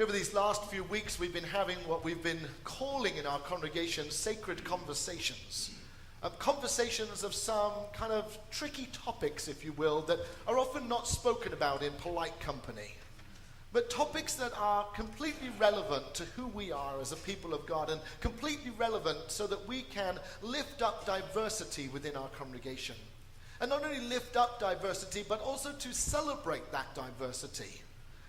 Over these last few weeks, we've been having what we've been calling in our congregation sacred conversations. Conversations of some kind of tricky topics, if you will, that are often not spoken about in polite company. But topics that are completely relevant to who we are as a people of God, and completely relevant so that we can lift up diversity within our congregation. And not only lift up diversity, but also to celebrate that diversity.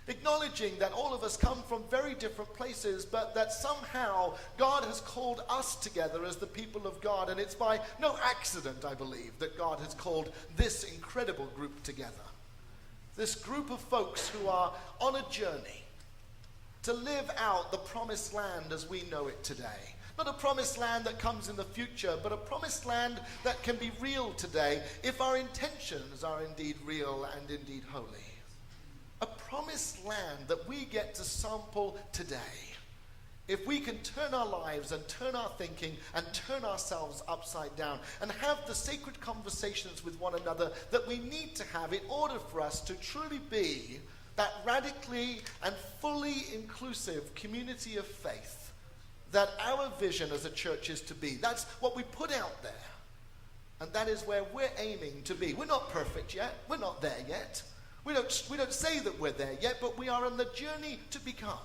Acknowledging that all of us come from very different places, but that somehow God has called us together as the people of God. And it's by no accident, I believe, that God has called this incredible group together. This group of folks who are on a journey to live out the promised land as we know it today. Not a promised land that comes in the future, but a promised land that can be real today if our intentions are indeed real and indeed holy. A promised land that we get to sample today. If we can turn our lives and turn our thinking and turn ourselves upside down and have the sacred conversations with one another that we need to have in order for us to truly be that radically and fully inclusive community of faith that our vision as a church is to be. That's what we put out there. And that is where we're aiming to be. We're not perfect yet. We're not there yet. We don't say that we're there yet, but we are on the journey to become.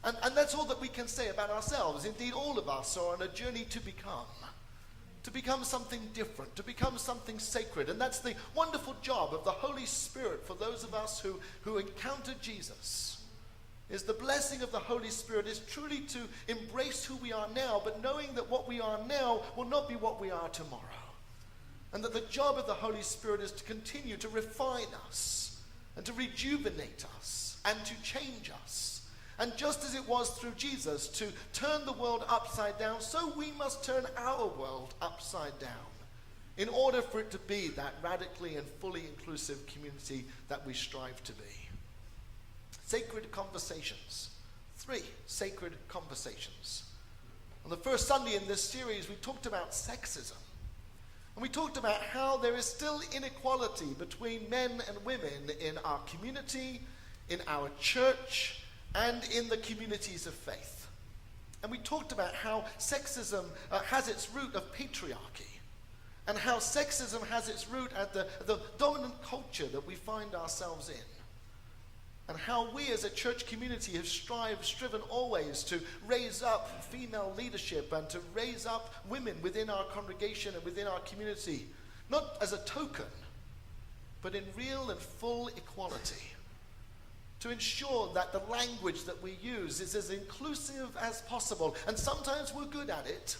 And that's all that we can say about ourselves. Indeed, all of us are on a journey to become something different, to become something sacred. And that's the wonderful job of the Holy Spirit for those of us who encounter Jesus. Is the blessing of the Holy Spirit is truly to embrace who we are now, but knowing that what we are now will not be what we are tomorrow. And that the job of the Holy Spirit is to continue to refine us and to rejuvenate us and to change us. And just as it was through Jesus to turn the world upside down, so we must turn our world upside down in order for it to be that radically and fully inclusive community that we strive to be. Sacred conversations. 3 sacred conversations. On the first Sunday in this series, we talked about sexism. And we talked about how there is still inequality between men and women in our community, in our church, and in the communities of faith. And we talked about how sexism has its root of patriarchy, and how sexism has its root at the dominant culture that we find ourselves in. And how we as a church community have striven always to raise up female leadership and to raise up women within our congregation and within our community, not as a token, but in real and full equality. To ensure that the language that we use is as inclusive as possible. And sometimes we're good at it,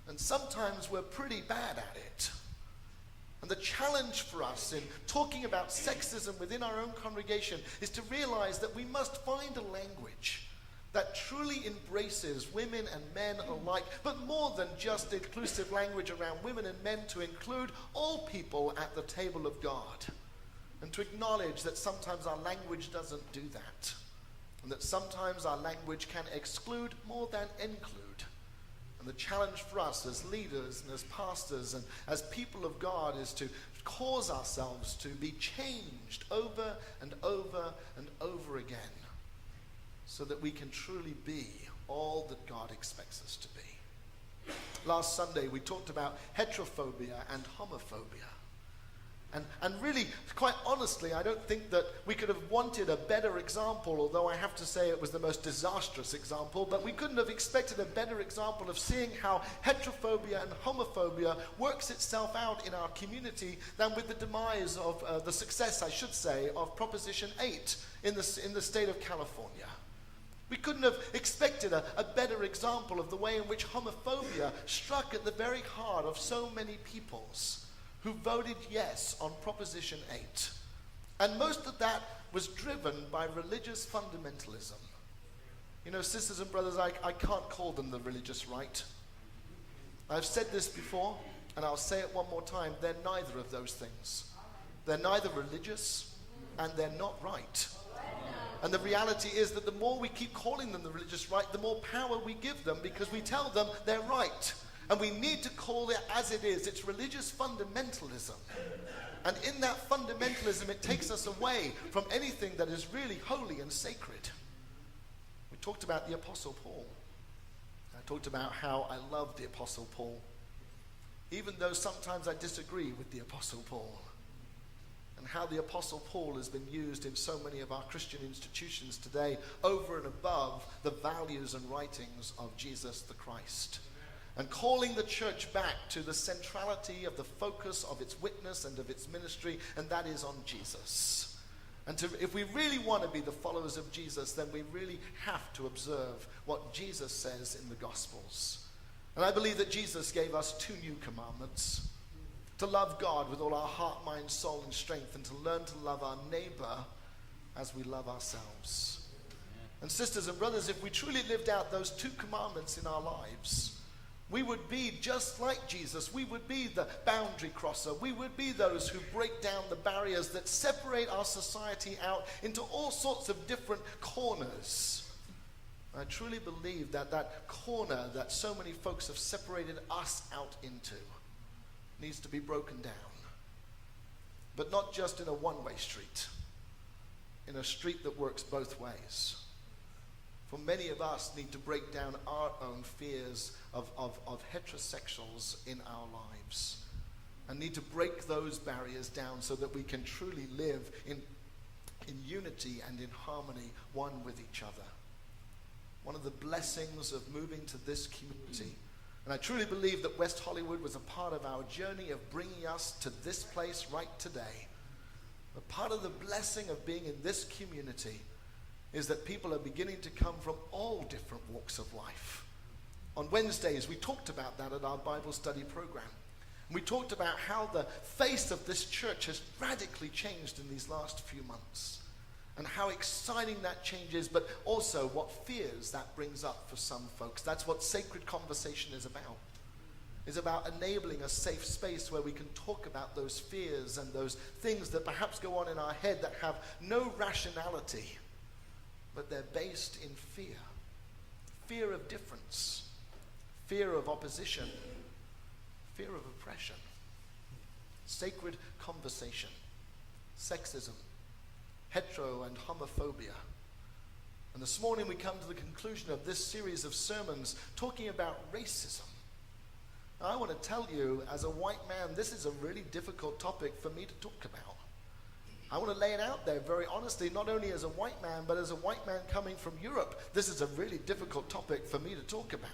and sometimes we're pretty bad at it. And the challenge for us in talking about sexism within our own congregation is to realize that we must find a language that truly embraces women and men alike, but more than just inclusive language around women and men, to include all people at the table of God. And to acknowledge that sometimes our language doesn't do that. And that sometimes our language can exclude more than include. And the challenge for us as leaders and as pastors and as people of God is to cause ourselves to be changed over and over and over again, so that we can truly be all that God expects us to be. Last Sunday we talked about heterophobia and homophobia. And really, quite honestly, I don't think that we could have wanted a better example, although I have to say it was the most disastrous example, but we couldn't have expected a better example of seeing how heterophobia and homophobia works itself out in our community than with the demise of, the success, I should say, of Proposition 8 in the state of California. We couldn't have expected a better example of the way in which homophobia struck at the very heart of so many peoples who voted yes on Proposition 8. And most of that was driven by religious fundamentalism. You know, sisters and brothers, I can't call them the religious right. I've said this before, and I'll say it one more time. They're neither of those things. They're neither religious, and they're not right. And the reality is that the more we keep calling them the religious right, the more power we give them, because we tell them they're right. And we need to call it as it is. It's religious fundamentalism. And in that fundamentalism, it takes us away from anything that is really holy and sacred. We talked about the Apostle Paul. I talked about how I love the Apostle Paul, even though sometimes I disagree with the Apostle Paul, and how the Apostle Paul has been used in so many of our Christian institutions today over and above the values and writings of Jesus the Christ, and calling the church back to the centrality of the focus of its witness and of its ministry, and that is on Jesus. And if we really want to be the followers of Jesus, then we really have to observe what Jesus says in the Gospels. And I believe that Jesus gave us 2 new commandments: to love God with all our heart, mind, soul, and strength, and to learn to love our neighbor as we love ourselves. And sisters and brothers, if we truly lived out those 2 commandments in our lives, we would be just like Jesus. We would be the boundary crosser. We would be those who break down the barriers that separate our society out into all sorts of different corners. I truly believe that that corner that so many folks have separated us out into needs to be broken down. But not just in a one-way street, in a street that works both ways. For many of us need to break down our own fears of heterosexuals in our lives, and need to break those barriers down so that we can truly live in unity and in harmony one with each other. One of the blessings of moving to this community, and I truly believe that West Hollywood was a part of our journey of bringing us to this place right today. But part of the blessing of being in this community is that people are beginning to come from all different walks of life. On Wednesdays, we talked about that at our Bible study program. We talked about how the face of this church has radically changed in these last few months, and how exciting that change is, but also what fears that brings up for some folks. That's what Sacred Conversation is about. It's about enabling a safe space where we can talk about those fears and those things that perhaps go on in our head that have no rationality, but they're based in fear. Fear of difference, fear of opposition, fear of oppression. Sacred conversation, sexism, hetero and homophobia. And this morning we come to the conclusion of this series of sermons talking about racism. Now, I want to tell you, as a white man, this is a really difficult topic for me to talk about. I want to lay it out there very honestly, not only as a white man, but as a white man coming from Europe. This is a really difficult topic for me to talk about.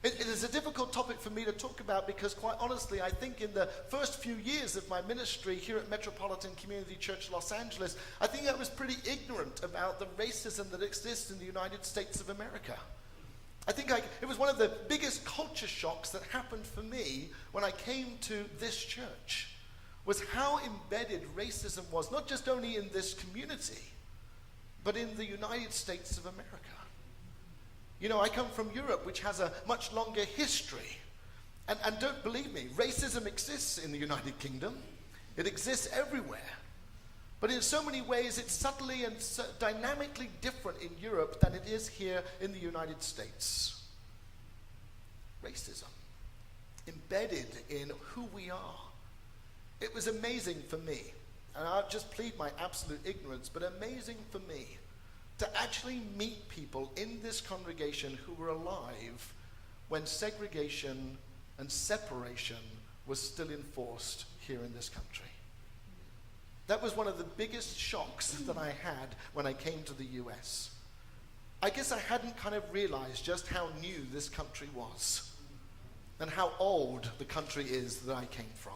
It is a difficult topic for me to talk about because, quite honestly, I think in the first few years of my ministry here at Metropolitan Community Church Los Angeles, I think I was pretty ignorant about the racism that exists in the United States of America. I think it was one of the biggest culture shocks that happened for me when I came to this church, was how embedded racism was, not just only in this community, but in the United States of America. You know, I come from Europe, which has a much longer history. And don't believe me, racism exists in the United Kingdom. It exists everywhere. But in so many ways, it's subtly and dynamically different in Europe than it is here in the United States. Racism, embedded in who we are. It was amazing for me, and I'll just plead my absolute ignorance, but amazing for me to actually meet people in this congregation who were alive when segregation and separation was still enforced here in this country. That was one of the biggest shocks that I had when I came to the US. I guess I hadn't kind of realized just how new this country was and how old the country is that I came from.